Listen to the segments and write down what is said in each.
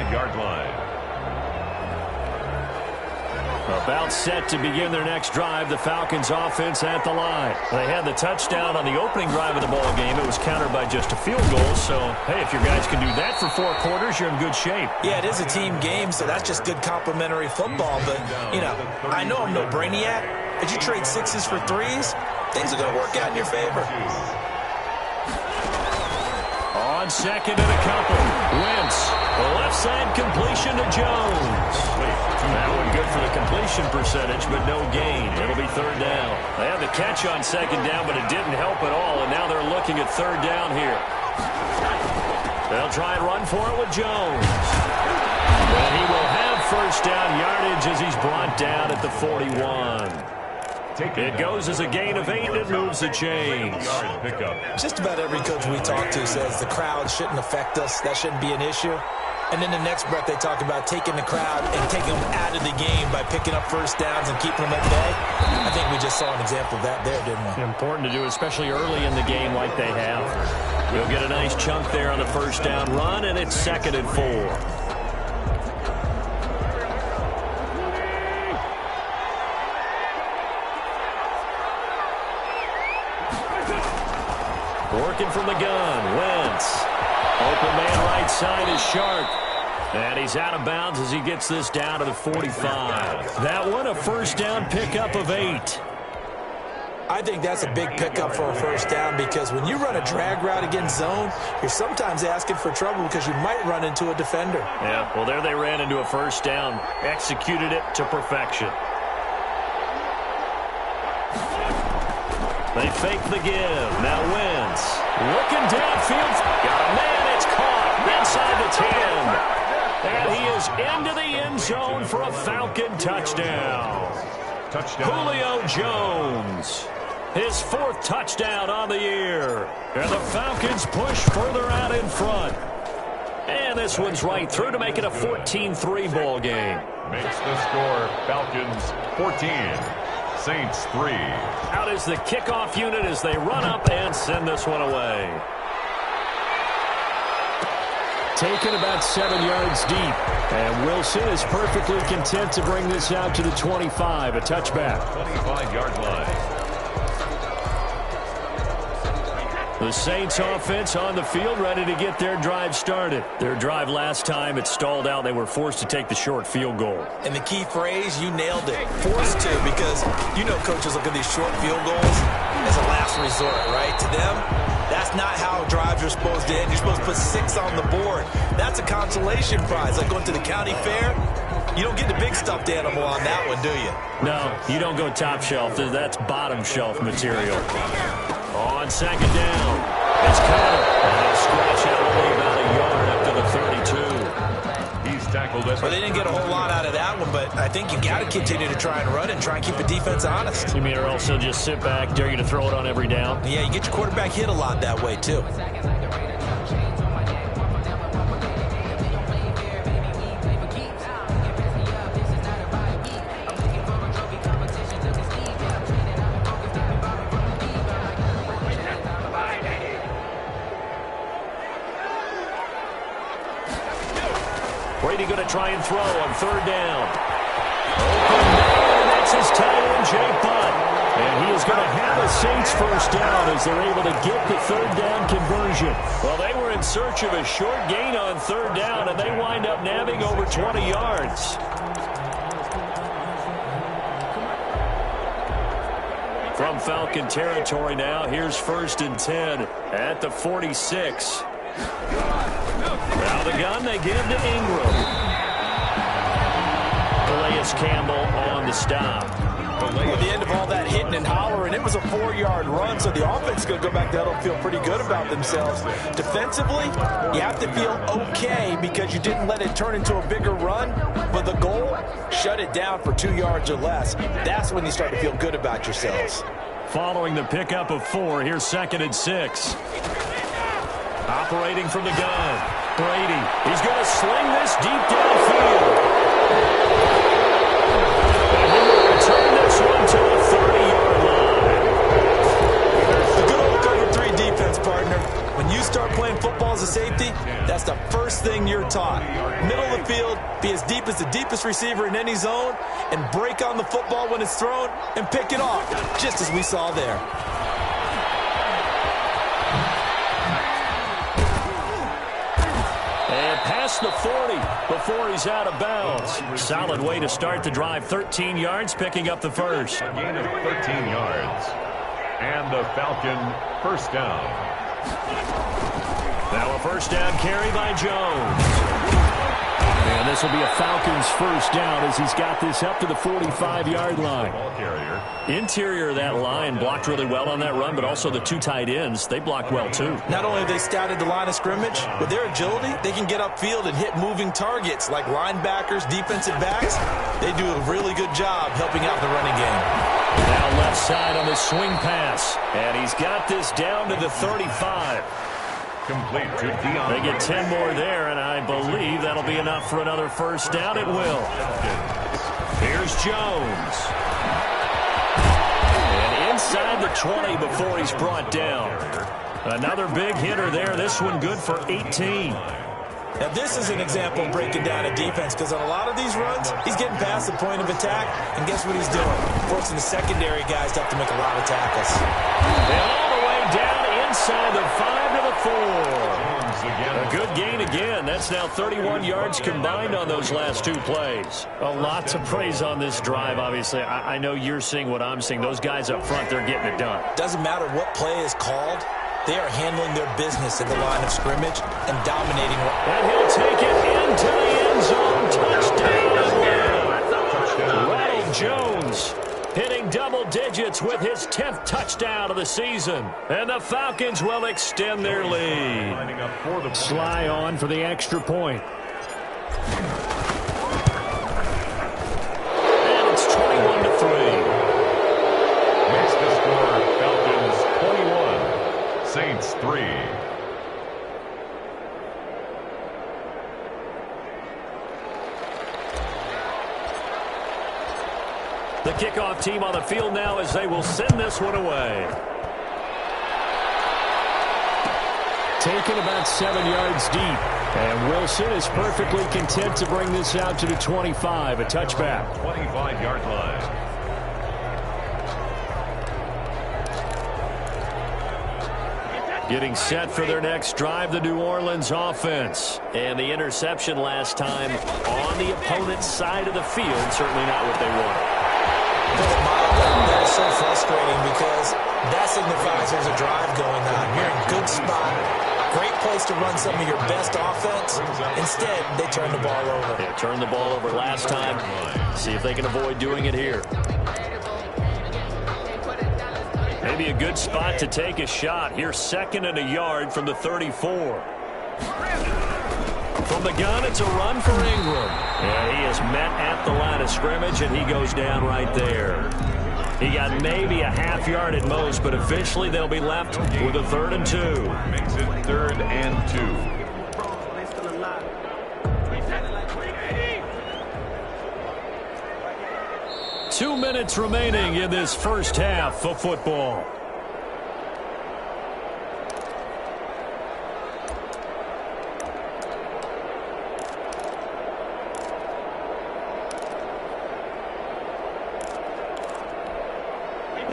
25-yard line. About set to begin their next drive, the Falcons offense at the line. They had the touchdown on the opening drive of the ball game. It was countered by just a field goal. So, hey, if your guys can do that for 4 quarters, you're in good shape. Yeah, it is a team game, so that's just good complimentary football. But, you know, I know I'm no brainiac, but you trade 6s for 3s, things are going to work out in your favor. On second and a couple, Wentz, the left side completion to Jones. That one good for the completion percentage, but no gain. It'll be 3rd down. They had the catch on 2nd down, but it didn't help at all, and now they're looking at 3rd down here. They'll try and run for it with Jones. And he will have 1st down yardage as he's brought down at the 41. It goes as a gain of 8, and it moves the chains. Just about every coach we talk to says the crowd shouldn't affect us. That shouldn't be an issue. And then the next breath they talk about taking the crowd and taking them out of the game by picking up 1st downs and keeping them at bay. I think we just saw an example of that there, didn't we? Important to do, especially early in the game like they have. We'll get a nice chunk there on the 1st down run, and it's 2nd and 4. Working from the gun, Wentz. Open man right side is Sharp. And he's out of bounds as he gets this down to the 45. That one a 1st down pickup of 8. I think that's a big pickup for a 1st down because when you run a drag route against zone, you're sometimes asking for trouble because you might run into a defender. Yeah, well, there they ran into a 1st down. Executed it to perfection. They fake the give. Now Wentz. Looking downfield. Got a man. It's caught inside the 10. And he is into the end zone for a Falcon touchdown. Julio Jones. His 4th touchdown on the year. And the Falcons push further out in front. And this one's right through to make it a 14-3 ball game. Makes the score Falcons 14. Saints 3. Out is the kickoff unit as they run up and send this one away. Taken about 7 yards deep. And Wilson is perfectly content to bring this out to the 25. A touchback. 25-yard line. The Saints offense on the field ready to get their drive started. Their drive last time, it stalled out. They were forced to take the short field goal. And the key phrase, you nailed it. Forced to, because you know coaches look at these short field goals as a last resort, right? To them, that's not how drives are supposed to end. You're supposed to put 6 on the board. That's a consolation prize. Like going to the county fair, you don't get the big stuffed animal on that one, do you? No, you don't go top shelf. That's bottom shelf material. On 2nd down, it's Conner. And he'll scratch out only about a yard up to the 32. He's tackled it. Well, they didn't get a whole lot out of that one, but I think you got to continue to try and run and try and keep the defense honest. You mean or else he'll just sit back, dare you to throw it on every down? Yeah, you get your quarterback hit a lot that way, too. Brady going to try and throw on 3rd down. Open man, and that's his tight end, Jay Butt. And he is going to have a Saints 1st down as they're able to get the 3rd down conversion. Well, they were in search of a short gain on 3rd down, and they wind up nabbing over 20 yards. From Falcon territory now, here's 1st and 10 at the 46. Now the gun they give to Ingram. Calais Campbell on the stop. At the end of all that hitting and hollering, it was a 4-yard run, so the offense is going to go back there and feel pretty good about themselves. Defensively, you have to feel okay because you didn't let it turn into a bigger run, but the goal, shut it down for 2 yards or less. That's when you start to feel good about yourselves. Following the pickup of 4, here's 2nd and 6. Operating from the gun. Brady, he's going to sling this deep downfield. And he will return this one to the 30-yard line. The good old cover 3 defense, partner. When you start playing football as a safety, that's the first thing you're taught. Middle of field, be as deep as the deepest receiver in any zone, and break on the football when it's thrown and pick it off, just as we saw there. And past the 40 before he's out of bounds. Solid way to start the drive. 13 yards, picking up the first. A gain of 13 yards. And the Falcon first down. Now a first down carry by Jones. And this will be a Falcons first down as he's got this up to the 45-yard line. Ball carrier. Interior of that line blocked really well on that run, but also the two tight ends, they blocked well too. Not only have they scouted the line of scrimmage, with their agility, they can get upfield and hit moving targets like linebackers, defensive backs. They do a really good job helping out the running game. Now left side on the swing pass, and he's got this down to the 35. Complete to Dion. They get 10 more there, and I believe that'll be enough for another first down. It will. Here's Jones. And inside the 20 before he's brought down. Another big hitter there. This one good for 18. Now, this is an example of breaking down a defense, because on a lot of these runs, he's getting past the point of attack, and guess what he's doing? Forcing the secondary guys to have to make a lot of tackles. And all the way down inside the 5 to the 4. A good gain again. That's now 31 yards combined on those last two plays. A lot to praise on this drive, obviously. I know you're seeing what I'm seeing. Those guys up front, they're getting it done. Doesn't matter what play is called. They are handling their business in the line of scrimmage and dominating. And he'll take it into the end zone. Touchdown. Ronald Jones hitting double digits with his 10th touchdown of the season. And the Falcons will extend their lead. Sly on for the extra point. And it's 21-3. Makes the score Falcons 21, Saints 3. The kickoff team on the field now as they will send this one away. Taken about 7 yards deep. And Wilson is perfectly content to bring this out to the 25, a touchback. 25-yard line. Getting set for their next drive, the New Orleans offense. And the interception last time on the opponent's side of the field, certainly not what they wanted. That is so frustrating because that signifies there's a drive going on. You're in a good spot. Great place to run some of your best offense. Instead, they turn the ball over. They turned the ball over last time. See if they can avoid doing it here. Maybe a good spot to take a shot. Here's 2nd and a yard from the 34. From the gun, it's a run for Ingram. And he is met at the line of scrimmage, and he goes down right there. He got maybe a half yard at most, but officially they'll be left with a 3rd and 2. Makes it 3rd and 2. 2 minutes remaining in this first half of football.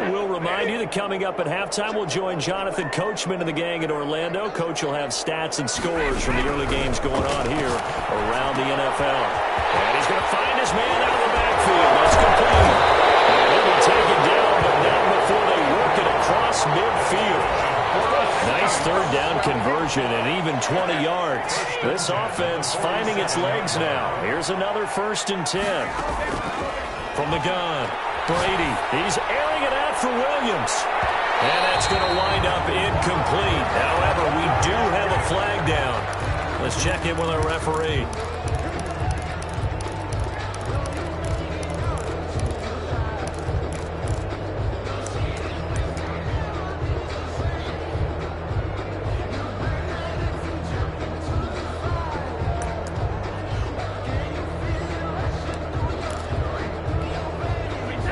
We'll remind you that coming up at halftime, we'll join Jonathan Coachman and the gang in Orlando. Coach will have stats and scores from the early games going on here around the NFL. And he's going to find his man out of the backfield. That's complete. And he will take it down, but not before they work it across midfield. Nice 3rd down conversion and even 20 yards. This offense finding its legs now. Here's another 1st and 10. From the gun, Brady. He's airing it out for Williams. And that's going to wind up incomplete. However, we do have a flag down. Let's check in with our referee.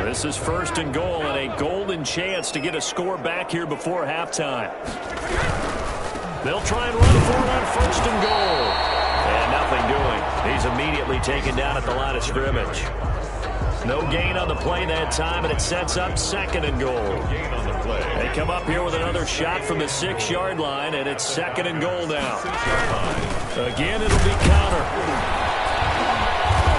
This is 1st and goal and a golden chance to get a score back here before halftime. They'll try and run for it on 1st and goal. And nothing doing. He's immediately taken down at the line of scrimmage. No gain on the play that time, and it sets up 2nd and goal. They come up here with another shot from the 6-yard line, and it's 2nd and goal now. Again, it'll be counter.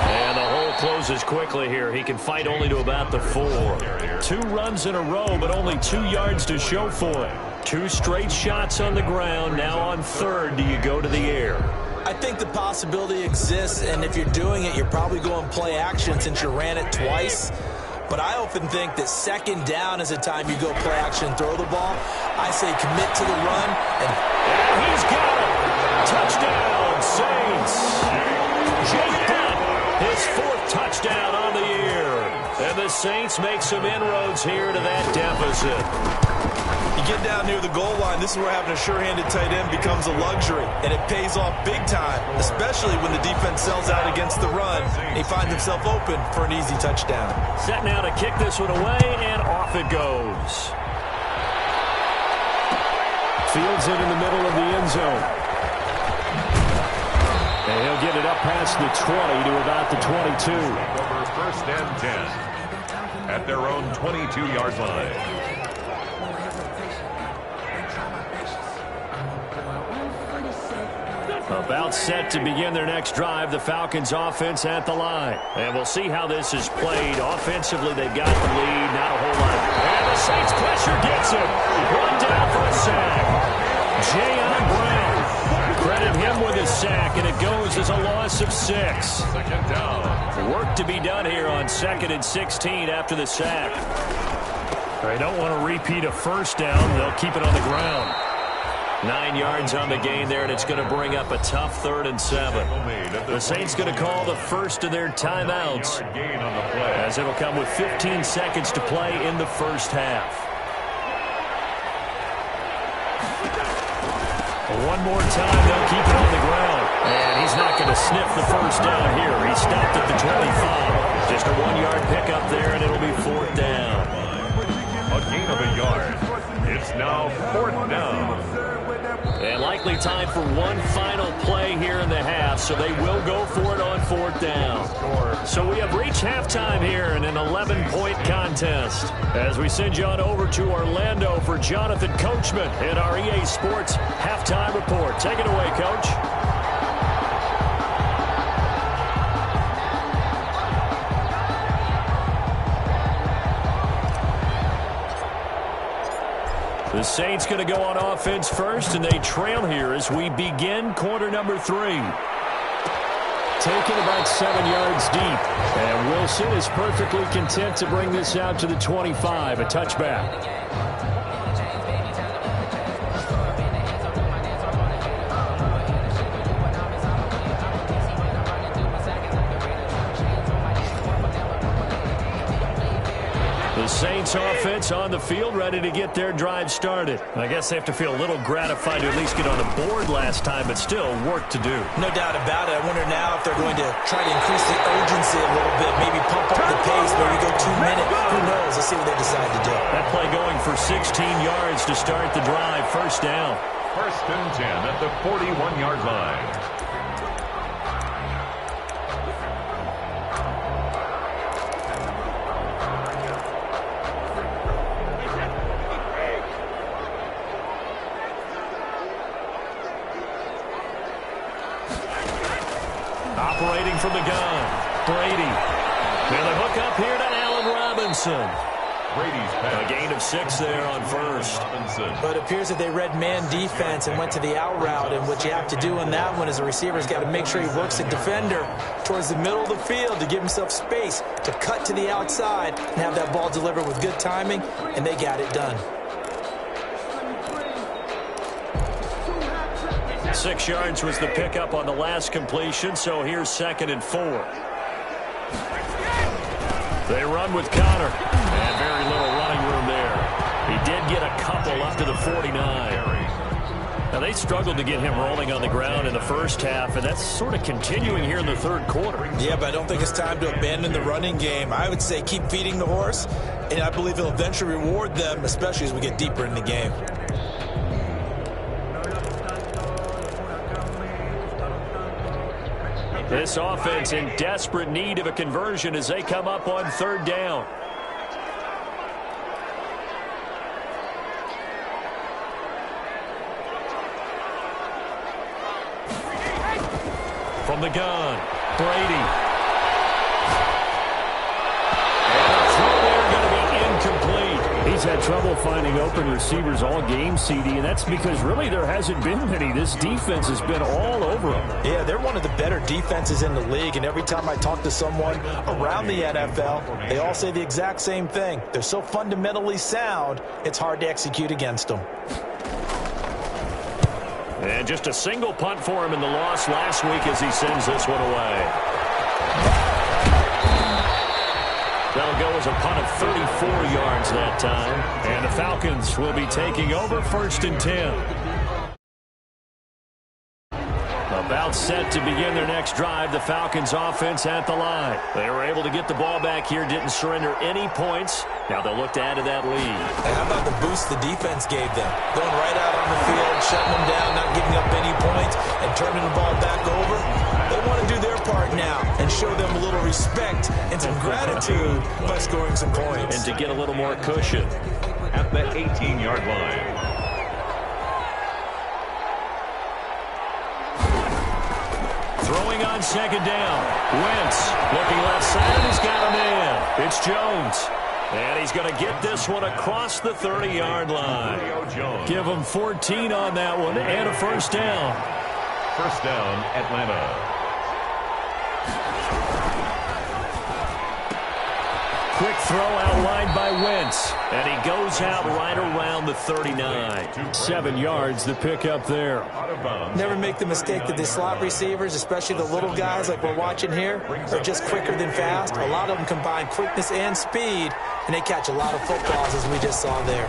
And the hole closes quickly here. He can fight only to about the 4. 2 runs in a row, but only 2 yards to show for it. 2 straight shots on the ground. Now on 3rd, do you go to the air? I think the possibility exists, and if you're doing it, you're probably going play action since you ran it twice. But I often think that 2nd down is the time you go play action and throw the ball. I say commit to the run. And he's got it. Touchdown, Saints. Jake Butt, his 4th touchdown on the year. And the Saints make some inroads here to that deficit. You get down near the goal line, this is where having a sure-handed tight end becomes a luxury, and it pays off big time, especially when the defense sells out against the run, and he finds himself open for an easy touchdown. Set now to kick this one away, and off it goes. Fields it in the middle of the end zone. And he'll get it up past the 20 to about the 22. Over 1st and 10 at their own 22-yard line. About set to begin their next drive, the Falcons offense at the line. And we'll see how this is played. Offensively, they've got the lead, not a whole lot. And the Saints pressure gets him. One down for a sack. Jayon Brown. Credit him with his sack, and it goes as a loss of 6. 2nd down. Work to be done here on 2nd and 16 after the sack. They don't want to repeat a 1st down. They'll keep it on the ground. 9 yards on the gain there, and it's going to bring up a tough 3rd and 7. The Saints going to call the first of their timeouts, as it'll come with 15 seconds to play in the 1st half. One more time, they'll keep it on the ground. And he's not going to sniff the 1st down here. He stopped at the 25. Just a 1-yard pickup there, and it'll be 4th down. A gain of a yard. It's now 4th down. And likely time for one final play here in the half, so they will go for it on 4th down. So we have reached halftime here in an 11-point contest. As we send you on over to Orlando for Jonathan Coachman in our EA Sports Halftime Report. Take it away, Coach. The Saints going to go on offense first, and they trail here as we begin quarter number 3. Taken about 7 yards deep, and Wilson is perfectly content to bring this out to the 25, a touchback. The Saints offense on the field, ready to get their drive started. I guess they have to feel a little gratified to at least get on the board last time, but still work to do. No doubt about it. I wonder now if they're going to try to increase the urgency a little bit, maybe pump up the pace, maybe go 2 minutes. Who knows? Let's see what they decide to do. That play going for 16 yards to start the drive. 1st down. 1st and 10 at the 41-yard line. Operating from the gun, Brady. And the hook up here to Allen Robinson. Brady's pass. A gain of 6 there on 1st. But it appears that they read man defense and went to the out route, and what you have to do on that one is the receiver's got to make sure he works the defender towards the middle of the field to give himself space to cut to the outside and have that ball delivered with good timing, and they got it done. 6 yards was the pickup on the last completion, so here's 2nd and 4. They run with Connor, and very little running room there. He did get a couple up to the 49. Now, they struggled to get him rolling on the ground in the 1st half, and that's sort of continuing here in the 3rd quarter. Yeah, but I don't think it's time to abandon the running game. I would say keep feeding the horse, and I believe he'll eventually reward them, especially as we get deeper in the game. This offense in desperate need of a conversion as they come up on third down. From the gun, Brady. He's had trouble finding open receivers all game, CD, and that's because really there hasn't been many. This defense has been all over them. Yeah, they're one of the better defenses in the league, and every time I talk to someone around the NFL, they all say the exact same thing. They're so fundamentally sound, it's hard to execute against them. And just a single punt for him in the loss last week as he sends this one away. That'll go as a punt of 34 yards that time. And the Falcons will be taking over 1st and 10. About set to begin their next drive, the Falcons offense at the line. They were able to get the ball back here, didn't surrender any points. Now they'll look to add to that lead. And how about the boost the defense gave them? Going right out on the field, shutting them down, not giving up any points, and turning the ball back over. They want to do their part now and show them a little respect and some gratitude by scoring some points. And to get a little more cushion. At the 18-yard line. Throwing on second down. Wentz looking left side. He's got him in. It's Jones. And he's going to get this one across the 30-yard line. Give him 14 on that one and a first down. First down, Atlanta. Quick throw outlined by Wentz. And he goes out right around the 39. 7 yards the pick up there. Never make the mistake that the slot receivers, especially the little guys like we're watching here, are just quicker than fast. A lot of them combine quickness and speed, and they catch a lot of footballs as we just saw there.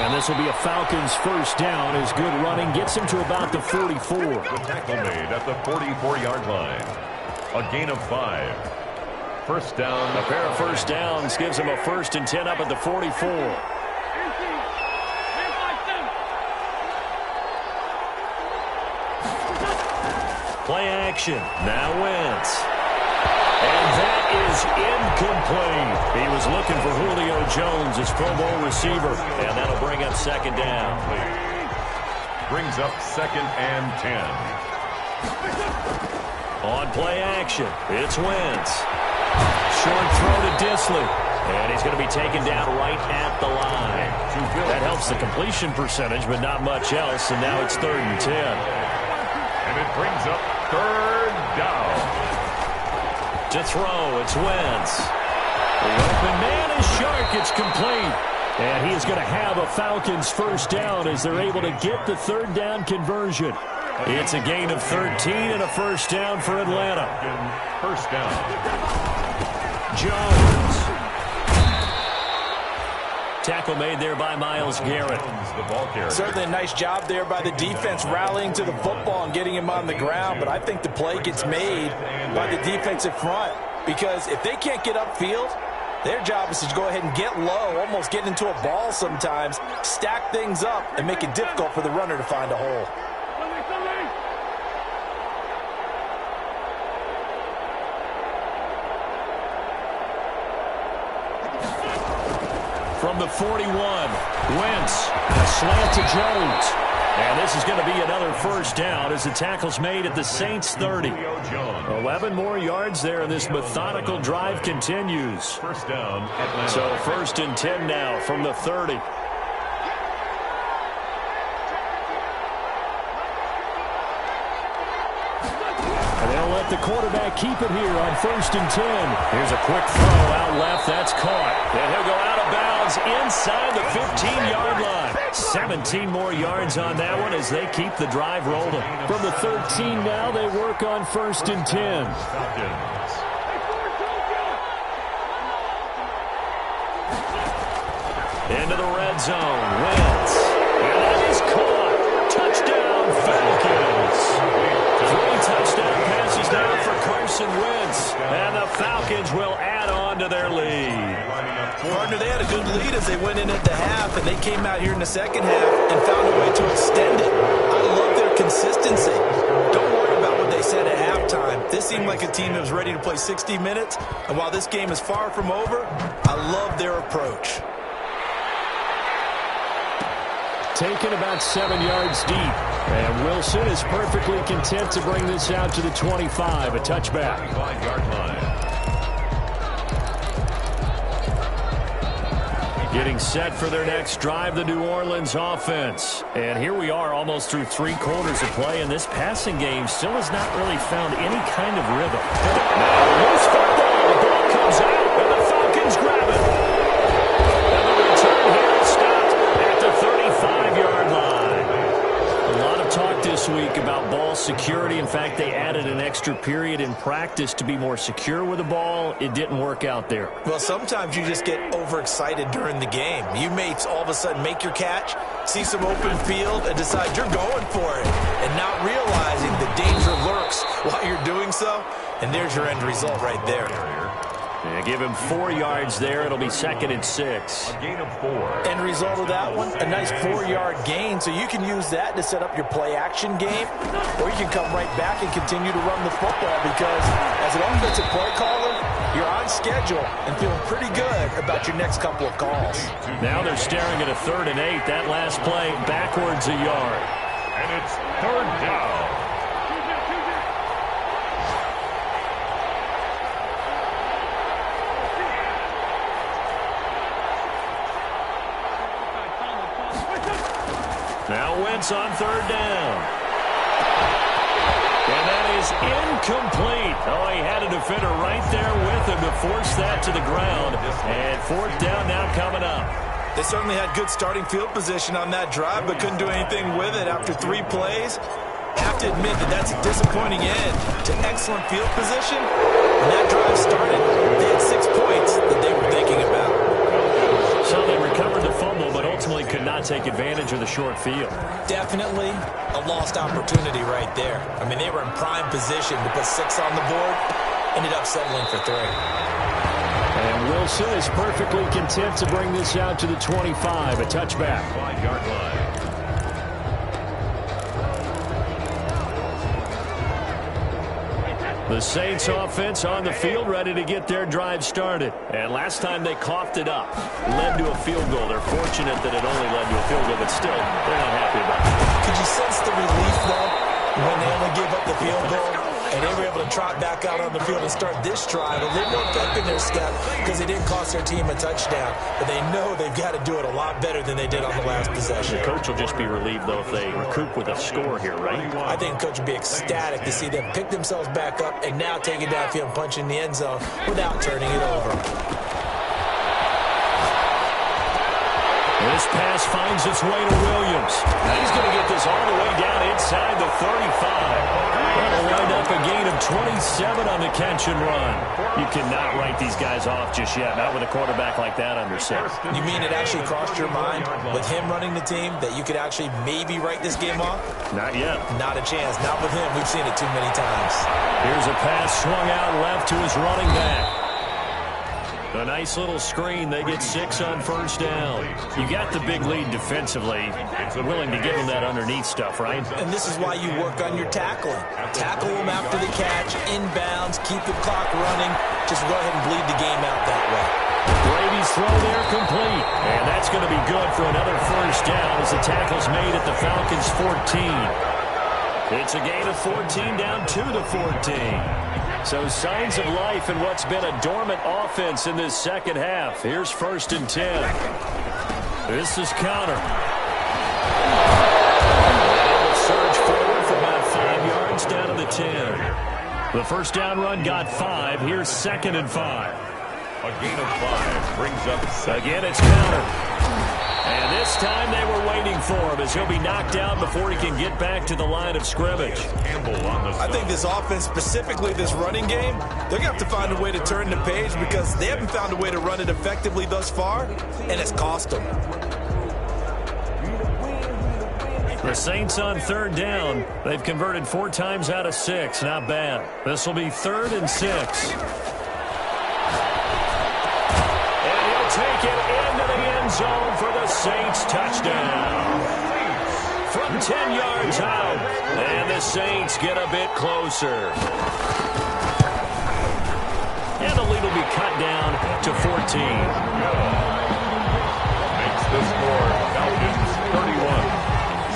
And this will be a Falcons first down as good running gets him to about the 44. The tackle made at the 44-yard line. A gain of 5. First down. A pair of first downs gives him a 1st and 10 up at the 44. Play action. Now Wentz. And that is incomplete. He was looking for Julio Jones, his Pro Bowl receiver. And that'll bring up second down. Brings up 2nd and 10. On play action, it's Wentz. Short throw to Dissly. And he's going to be taken down right at the line. That helps the completion percentage, but not much else. And now it's 3rd and 10. And it brings up 3rd down. To throw, it's Wentz. The open man is Shark. It's complete. And he is going to have a Falcons first down as they're able to get the 3rd down conversion. It's a gain of 13 and a first down for Atlanta. First down. Jones. Tackle made there by Myles Garrett. Certainly a nice job there by the defense rallying to the football and getting him on the ground, but I think the play gets made by the defensive front because if they can't get upfield, their job is to go ahead and get low, almost get into a ball sometimes, stack things up, and make it difficult for the runner to find a hole. From the 41, Wentz, a slant to Jones. And this is going to be another first down as the tackle's made at the Saints 30. 11 more yards there, and this methodical drive continues. First down, Atlanta. So 1st and 10 now from the 30. And they'll let the quarterback keep it here on 1st and 10. Here's a quick throw out left. That's caught. And he'll go out of bounds inside the 15-yard line. 17 more yards on that one as they keep the drive rolling. From the 13 now, they work on 1st and 10. Into the red zone. Wentz. And that is caught. Touchdown, Falcons. 3 touchdown passes now for Carson Wentz. And the Falcons will add on to their lead. Partner, they had a good lead as they went in at the half, and they came out here in the second half and found a way to extend it. I love their consistency. Don't worry about what they they said at halftime, this seemed like a team that was ready to play 60 minutes. And while this game is far from over, I love their approach. Taken about 7 yards deep. And Wilson is perfectly content to bring this out to the 25, a touchback. 25-yard line. Getting set for their next drive, the New Orleans offense. And here we are almost through 3 quarters of play, and this passing game still has not really found any kind of rhythm. Now, loose football. The ball comes out, and the Falcons grab it. And the return here is stopped at the 35-yard line. A lot of talk this week about ball security. In fact, they added an extra period in practice to be more secure with the ball. It didn't work out there. Well, sometimes you just get overexcited during the game. You may all of a sudden make your catch, see some open field, and decide you're going for it, and not realizing the danger lurks while you're doing so. And there's your end result right there. Yeah, give him 4 yards there. It'll be 2nd and 6. A gain of 4. End result of that one, a nice 4-yard gain. So you can use that to set up your play-action game, or you can come right back and continue to run the football because as an offensive play caller, you're on schedule and feeling pretty good about your next couple of calls. Now they're staring at a 3rd and 8. That last play backwards a yard. And it's 3rd down. Now Wentz on 3rd down. And that is incomplete. Oh, he had a defender right there with him to force that to the ground. And 4th down now coming up. They certainly had good starting field position on that drive, but couldn't do anything with it after 3 plays. Have to admit that that's a disappointing end to excellent field position. When that drive started, they had 6 points that they were thinking about. So they recovered the fumble, but ultimately could not take advantage of the short field. Definitely a lost opportunity right there. I mean, they were in prime position to put 6 on the board, ended up settling for 3. And Wilson is perfectly content to bring this out to the 25, a touchback. 5-yard line. The Saints offense on the field, ready to get their drive started. And last time they coughed it up, led to a field goal. They're fortunate that it only led to a field goal, but still, they're not happy about it. Could you sense the relief, though, when they only gave up the field goal? And they were able to trot back out on the field and start this drive. A little more pep in their step because it didn't cost their team a touchdown. But they know they've got to do it a lot better than they did on the last possession. The coach will just be relieved, though, if they recoup with a score here, right? I think the coach will be ecstatic to see them pick themselves back up and now take it downfield and punch in the end zone without turning it over. This pass finds its way to Williams. Now he's going to get this all the way down inside the 35. That'll wind up a gain of 27 on the catch and run. You cannot write these guys off just yet, not with a quarterback like that under center. You mean it actually crossed your mind with him running the team that you could actually maybe write this game off? Not yet. Not a chance. Not with him. We've seen it too many times. Here's a pass swung out left to his running back. A nice little screen. They get 6 on 1st down. You got the big lead defensively. Willing to give them that underneath stuff, right? And this is why you work on your tackling. Tackle them after the catch, inbounds, keep the clock running. Just go ahead and bleed the game out that way. Brady's throw there complete. And that's going to be good for another 1st down as the tackle's made at the Falcons' 14. It's a gain of 14 down to the 14. So signs of life in what's been a dormant offense in this second half. Here's 1st and 10. This is Conner. Able to surge forward for about 5 yards down to the 10. The 1st down run got 5. Here's 2nd and 5. A gain of 5 brings up 7. Again, it's Conner. And this time they were waiting for him as he'll be knocked out before he can get back to the line of scrimmage. Campbell on the I think this offense, specifically this running game, they're going to have to find a way to turn the page because they haven't found a way to run it effectively thus far, and it's cost them. The Saints on 3rd down. They've converted 4 times out of 6. Not bad. This will be 3rd and 6. And he'll take it into the end zone for the Saints touchdown. from 10 yards out. And the Saints get a bit closer. And the lead will be cut down to 14. Makes the score Falcons 31,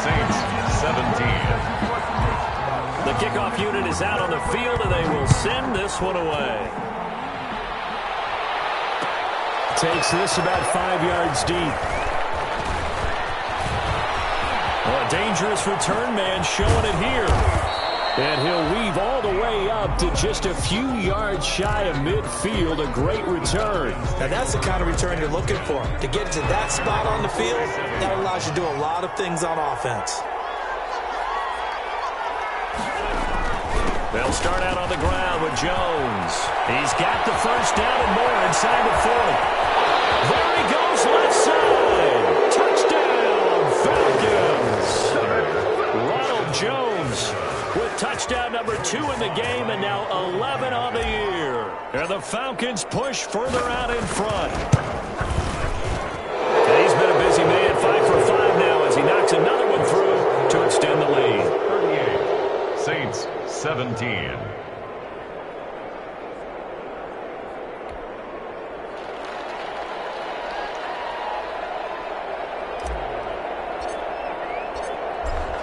Saints 17. The kickoff unit is out on the field, and they will send this one away. Takes this about 5 yards deep. Well, a dangerous return man showing it here. And he'll weave all the way up to just a few yards shy of midfield. A great return. Now, that's the kind of return you're looking for. To get to that spot on the field, that allows you to do a lot of things on offense. They'll start out on the ground with Jones. He's got the first down and more inside the 40. There he goes, left side. Touchdown, Falcons. Ronald Jones with touchdown number 2 in the game, and now 11 on the year. And the Falcons push further out in front. And he's been a busy man, 5 for 5 now as he knocks another one through to extend the lead. 38, Saints 17.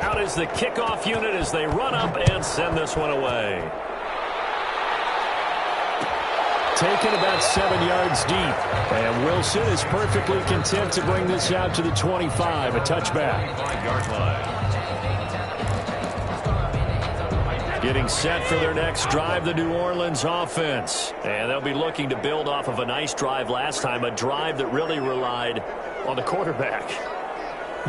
Out is the kickoff unit as they run up and send this one away. Taken about 7 yards deep. And Wilson is perfectly content to bring this out to the 25, a touchback. 5-yard line. Getting set for their next drive, the New Orleans offense. And they'll be looking to build off of a nice drive last time, a drive that really relied on the quarterback.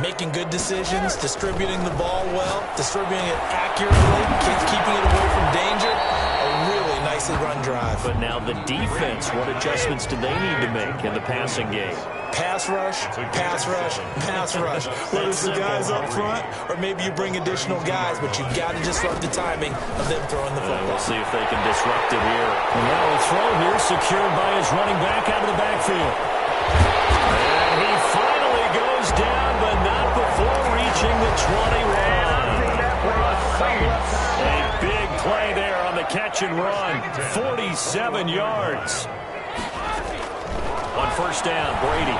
Making good decisions, distributing the ball well, distributing it accurately, keeping it away from danger. A really nicely run drive. But now the defense, what adjustments do they need to make in the passing game? Pass rush, pass rush, pass rush. Whether it's the guys up front or maybe you bring additional guys, but you've got to disrupt the timing of them throwing the football. We'll see if they can disrupt it here. And now a throw here secured by his running back out of the backfield. And he finally goes down, but not before reaching the 21. A big play there on the catch and run. 47 yards. On first down, Brady.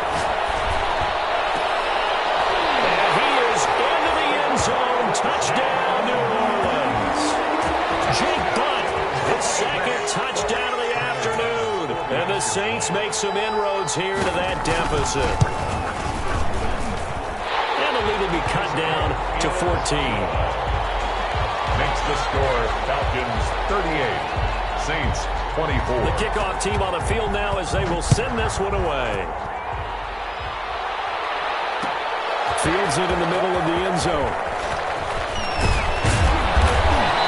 And he is into the end zone. Touchdown, New Orleans. Jake Butt, his second touchdown of the afternoon. And the Saints make some inroads here to that deficit. And the lead will be cut down to 14. Makes the score Falcons 38, Saints 24. The kickoff team on the field now as they will send this one away. Fields it in the middle of the end zone.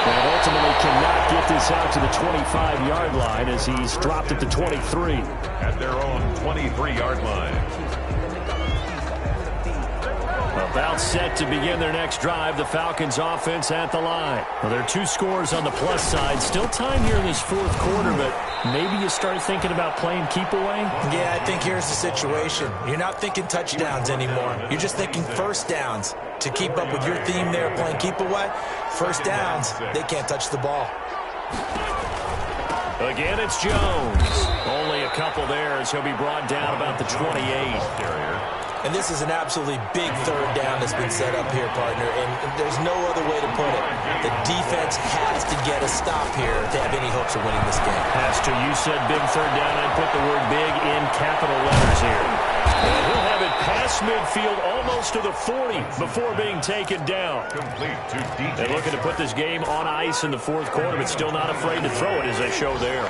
And ultimately cannot get this out to the 25-yard line as he's dropped at the 23. At their own 23-yard line. About set to begin their next drive, the Falcons offense at the line. Well, there are 2 scores on the plus side. Still time here in this fourth quarter, but maybe you start thinking about playing keep away? Yeah, I think here's the situation. You're not thinking touchdowns anymore. You're just thinking first downs. To keep up with your theme there, playing keep away, first downs, they can't touch the ball. Again, it's Jones. Only a couple there as he'll be brought down about the 28. And this is an absolutely big third down that's been set up here, partner, and there's no other way to put it. The defense has to get a stop here to have any hopes of winning this game. Pastor, you said big third down. I put the word big in capital letters here. And he'll have it past midfield almost to the 40 before being taken down. Complete to DJ. They're looking to put this game on ice in the fourth quarter, but still not afraid to throw it as they show there.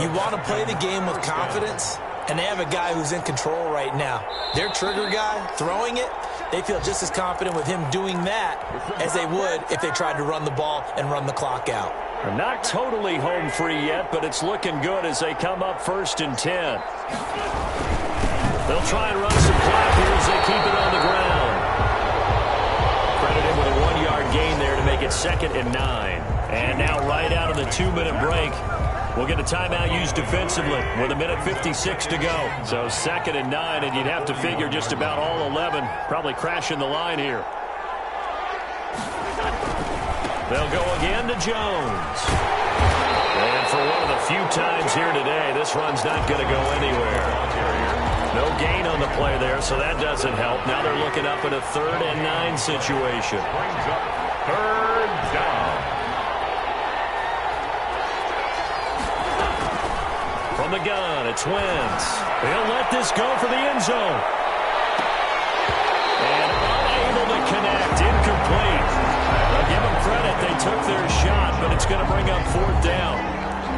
You want to play the game with confidence? And they have a guy who's in control right now. Their trigger guy, throwing it, they feel just as confident with him doing that as they would if they tried to run the ball and run the clock out. They're not totally home free yet, but it's looking good as they come up 1st and 10. They'll try and run some clock here as they keep it on the ground. Credit him with a 1-yard gain there to make it 2nd and 9. And now right out of the 2-minute break, we'll get a timeout used defensively with 1:56 to go. So 2nd and 9, and you'd have to figure just about all 11 probably crashing the line here. They'll go again to Jones. And for one of the few times here today, this run's not going to go anywhere. No gain on the play there, so that doesn't help. Now they're looking up at a 3rd and 9 situation. Brings up 3rd down. From the gun, it's Wentz. He'll let this go for the end zone. And unable to connect, incomplete. I'll give them credit, they took their shot, but it's going to bring up 4th down.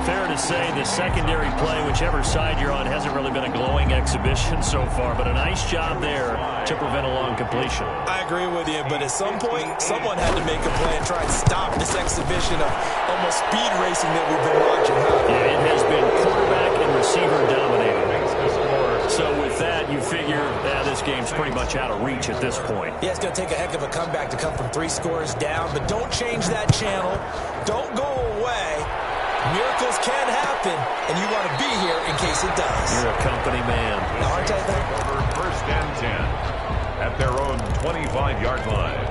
Fair to say the secondary play, whichever side you're on, hasn't really been a glowing exhibition so far, but a nice job there to prevent a long completion. I agree with you, but at some point, someone had to make a play and try and stop this exhibition of almost speed racing that we've been watching. Yeah, it has been quarterback and receiver dominated. So with that, you figure this game's pretty much out of reach at this point. Yeah, it's going to take a heck of a comeback to come from 3 scores down, but don't change that channel. Don't go away. Miracles can happen, and you want to be here in case it does. You're a company man. Now, aren't I there? Over 1st and 10 at their own 25-yard line.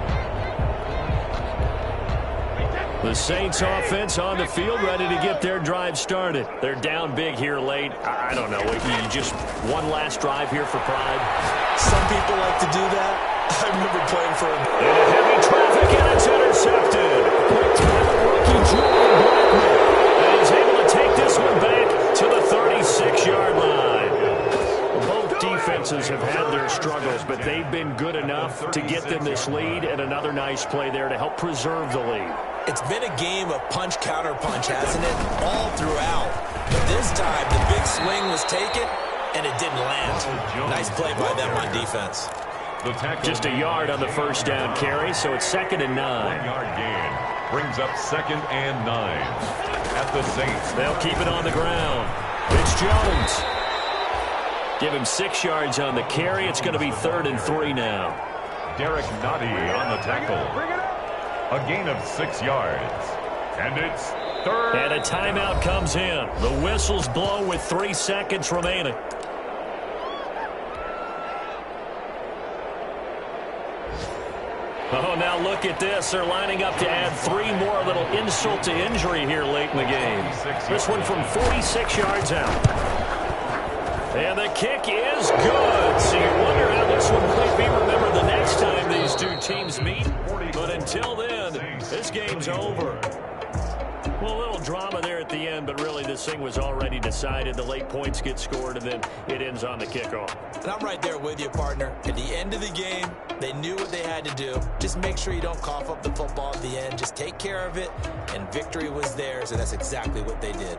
The Saints offense on the field, ready to get their drive started. They're down big here late. I don't know. You just one last drive here for pride. Some people like to do that. I remember playing for him. In heavy traffic, and it's intercepted. Picked by the rookie Julian Blackmon. And he's able to take this one back to the 36-yard line. Both defenses have had their struggles, but they've been good enough to get them this lead, and another nice play there to help preserve the lead. It's been a game of punch-counter-punch, hasn't it? All throughout. But this time, the big swing was taken, and it didn't land. Nice play by them on defense. Just a yard on the 1st down carry, so it's 2nd and 9. 1-yard gain brings up 2nd and 9 at the Saints. They'll keep it on the ground. It's Jones. Give him 6 yards on the carry. It's going to be 3rd and 3 now. Derek Nottie on the tackle. A gain of 6 yards. And it's 3rd. And a timeout comes in. The whistles blow with 3 seconds remaining. Oh, now look at this. They're lining up to add 3 more, a little insult to injury here late in the game. This one from 46 yards out. And the kick is good. So you wonder how this one might be remembered the next time these two teams meet. But until then, this game's over. Well, a little drama there at the end, but really this thing was already decided. The late points get scored, and then it ends on the kickoff. And I'm right there with you, partner. At the end of the game, they knew what they had to do. Just make sure you don't cough up the football at the end. Just take care of it, and victory was theirs, and that's exactly what they did.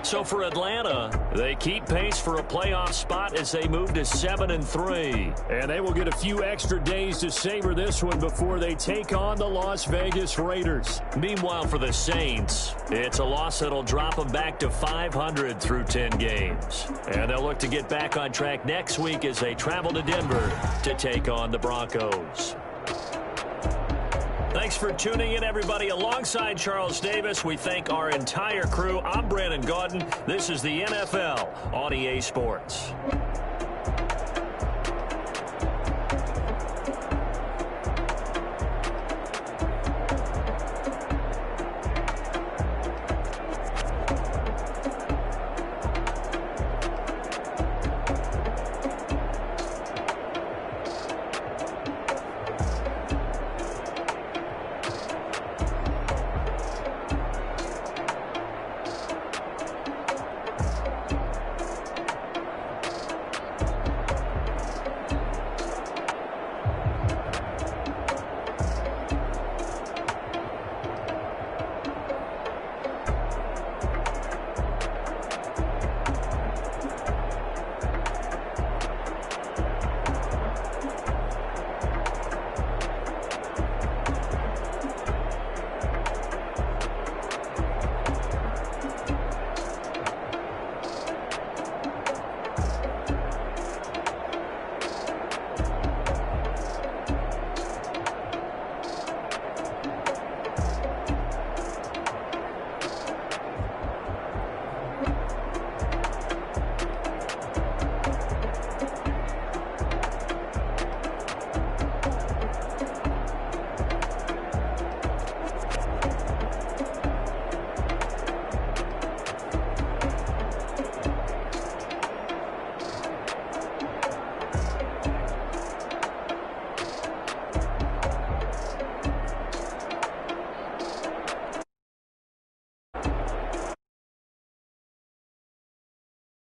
So for Atlanta, they keep pace for a playoff spot as they move to 7-3. And they will get a few extra days to savor this one before they take on the Las Vegas Raiders. Meanwhile, for the Saints, it's a loss that'll drop them back to 500 through 10 games. And they'll look to get back on track next week as they travel to Denver to take on the Broncos. Thanks for tuning in, everybody. Alongside Charles Davis, we thank our entire crew. I'm Brandon Gaudin. This is the NFL on EA Sports.